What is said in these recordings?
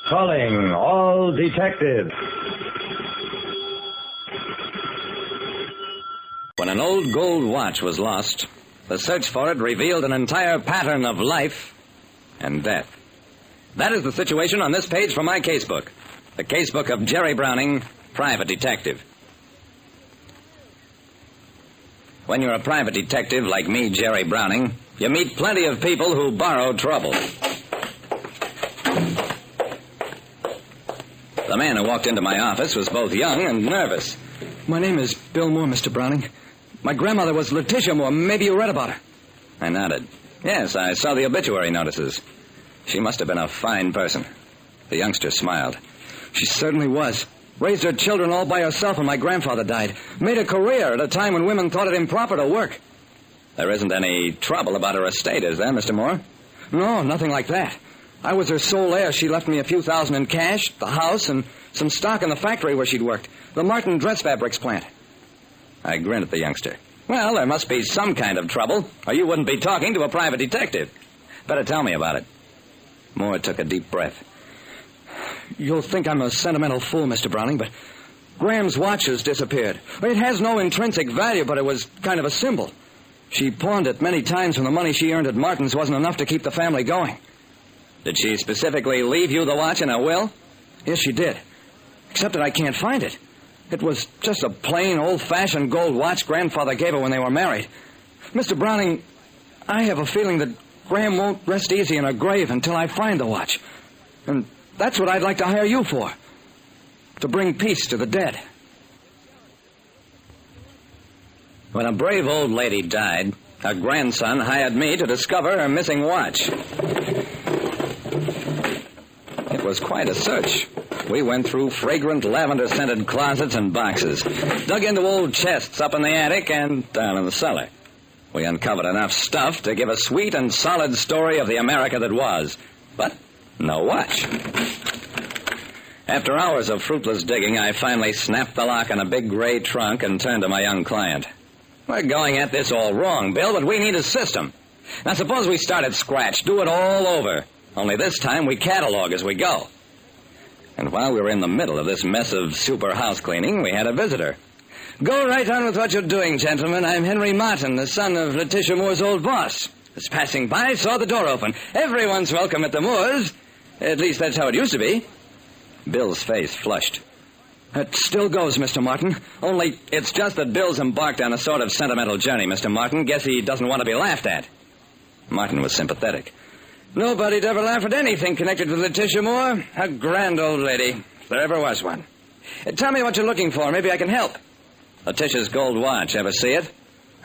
Calling all detectives. When an old gold watch was lost, the search for it revealed an entire pattern of life and death. That is the situation on this page from my casebook. The casebook of Jerry Browning, private detective. When you're a private detective like me, Jerry Browning, you meet plenty of people who borrow trouble. The man who walked into my office was both young and nervous. My name is Bill Moore, Mr. Browning. My grandmother was Letitia Moore. Maybe you read about her. I nodded. Yes, I saw the obituary notices. She must have been a fine person. The youngster smiled. She certainly was. Raised her children all by herself when my grandfather died. Made a career at a time when women thought it improper to work. There isn't any trouble about her estate, is there, Mr. Moore? No, nothing like that. I was her sole heir. She left me a few thousand in cash, the house, and some stock in the factory where she'd worked. The Martin Dress Fabrics plant. I grinned at the youngster. Well, there must be some kind of trouble, or you wouldn't be talking to a private detective. Better tell me about it. Moore took a deep breath. You'll think I'm a sentimental fool, Mr. Browning, but Graham's watch has disappeared. It has no intrinsic value, but it was kind of a symbol. She pawned it many times when the money she earned at Martin's wasn't enough to keep the family going. Did she specifically leave you the watch in a will? Yes, she did. Except that I can't find it. It was just a plain, old-fashioned gold watch Grandfather gave her when they were married. Mr. Browning, I have a feeling that Graham won't rest easy in her grave until I find the watch. And that's what I'd like to hire you for. To bring peace to the dead. When a brave old lady died, her grandson hired me to discover her missing watch. It was quite a search. We went through fragrant lavender-scented closets and boxes, dug into old chests up in the attic and down in the cellar. We uncovered enough stuff to give a sweet and solid story of the America that was, but no watch. After hours of fruitless digging, I finally snapped the lock on a big gray trunk and turned to my young client. We're going at this all wrong, Bill, but we need a system. Now, suppose we start at scratch, do it all over. Only this time we catalog as we go. And while we were in the middle of this mess of super house cleaning, we had a visitor. Go right on with what you're doing, gentlemen. I'm Henry Martin, the son of Letitia Moore's old boss. Was passing by, saw the door open. Everyone's welcome at the Moores. At least that's how it used to be. Bill's face flushed. It still goes, Mr. Martin. Only it's just that Bill's embarked on a sort of sentimental journey, Mr. Martin. Guess he doesn't want to be laughed at. Martin was sympathetic. Nobody'd ever laugh at anything connected with Letitia Moore. A grand old lady, if there ever was one. Tell me what you're looking for. Maybe I can help. Letitia's gold watch. Ever see it?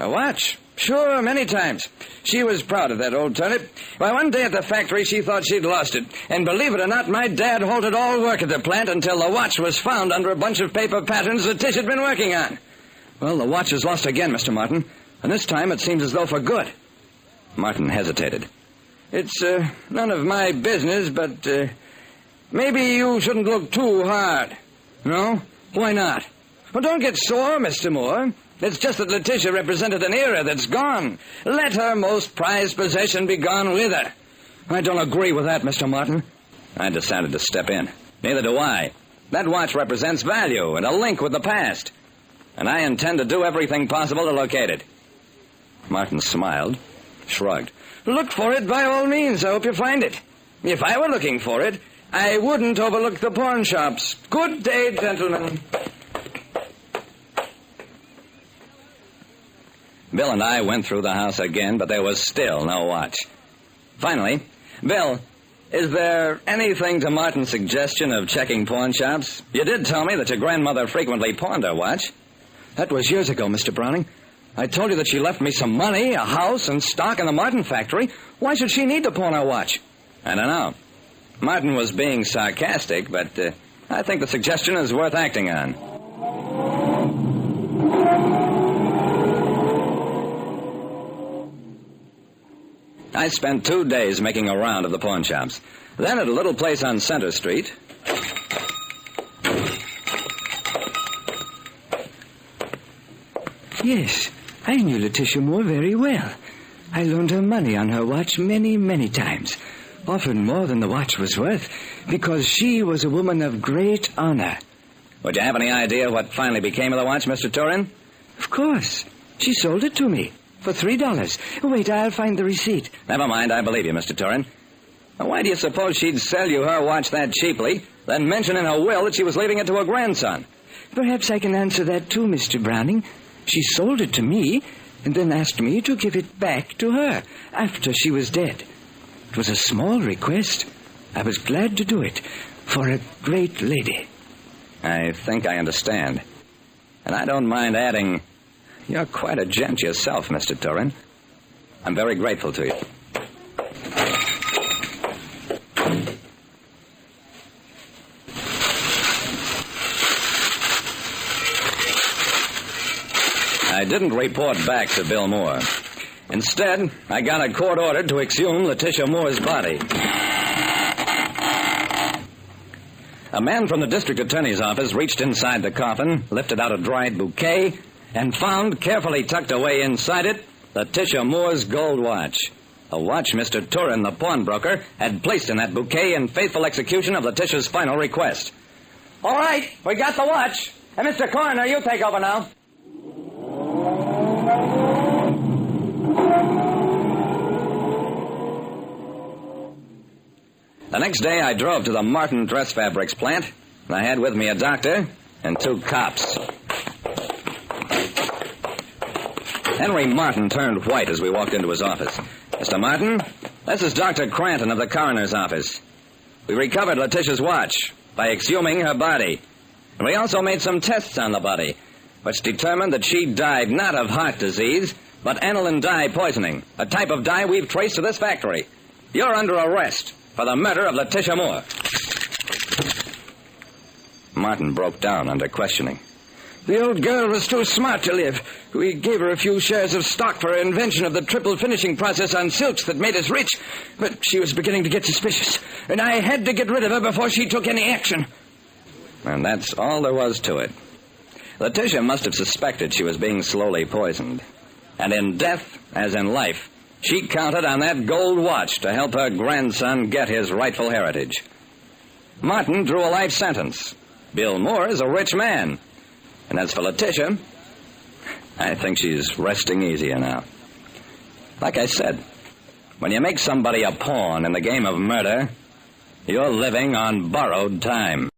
A watch? Sure, many times. She was proud of that old turnip. Why, one day at the factory, she thought she'd lost it. And believe it or not, my dad halted all work at the plant until the watch was found under a bunch of paper patterns Letitia'd been working on. Well, the watch is lost again, Mr. Martin. And this time it seems as though for good. Martin hesitated. It's none of my business, but maybe you shouldn't look too hard. No? Why not? Well, don't get sore, Mr. Moore. It's just that Letitia represented an era that's gone. Let her most prized possession be gone with her. I don't agree with that, Mr. Martin. I decided to step in. Neither do I. That watch represents value and a link with the past. And I intend to do everything possible to locate it. Martin smiled, shrugged. Look for it by all means. I hope you find it. If I were looking for it, I wouldn't overlook the pawn shops. Good day, gentlemen. Bill and I went through the house again, but there was still no watch. Finally, Bill, is there anything to Martin's suggestion of checking pawn shops? You did tell me that your grandmother frequently pawned her watch. That was years ago, Mr. Browning. I told you that she left me some money, a house, and stock in the Martin factory. Why should she need to pawn her watch? I don't know. Martin was being sarcastic, but I think the suggestion is worth acting on. I spent 2 days making a round of the pawn shops. Then at a little place on Center Street... Yes, I knew Letitia Moore very well. I loaned her money on her watch many, many times. often more than the watch was worth, because she was a woman of great honor. Would you have any idea what finally became of the watch, Mr. Turin? Of course. She sold it to me for $3. Wait, I'll find the receipt. Never mind, I believe you, Mr. Turin. Now, why do you suppose she'd sell you her watch that cheaply, then mention in her will that she was leaving it to her grandson? Perhaps I can answer that too, Mr. Browning. She sold it to me and then asked me to give it back to her after she was dead. It was a small request. I was glad to do it for a great lady. I think I understand. And I don't mind adding, you're quite a gent yourself, Mr. Turin. I'm very grateful to you. I didn't report back to Bill Moore. Instead, I got a court order to exhume Letitia Moore's body. A man from the district attorney's office reached inside the coffin, lifted out a dried bouquet, and found, carefully tucked away inside it, Letitia Moore's gold watch. A watch Mr. Turin, the pawnbroker, had placed in that bouquet in faithful execution of Letitia's final request. All right, we got the watch. And Mr. Coroner, you take over now. The next day, I drove to the Martin Dress Fabrics plant, and I had with me a doctor and 2 cops. Henry Martin turned white as we walked into his office. Mr. Martin, this is Dr. Cranton of the coroner's office. We recovered Letitia's watch by exhuming her body. And we also made some tests on the body, which determined that she died not of heart disease, but aniline dye poisoning, a type of dye we've traced to this factory. You're under arrest for the murder of Letitia Moore. Martin broke down under questioning. The old girl was too smart to live. We gave her a few shares of stock for her invention of the triple finishing process on silks that made us rich, but she was beginning to get suspicious, and I had to get rid of her before she took any action. And that's all there was to it. Letitia must have suspected she was being slowly poisoned. And in death, as in life, she counted on that gold watch to help her grandson get his rightful heritage. Martin drew a life sentence. Bill Moore is a rich man. And as for Letitia, I think she's resting easier now. Like I said, when you make somebody a pawn in the game of murder, you're living on borrowed time.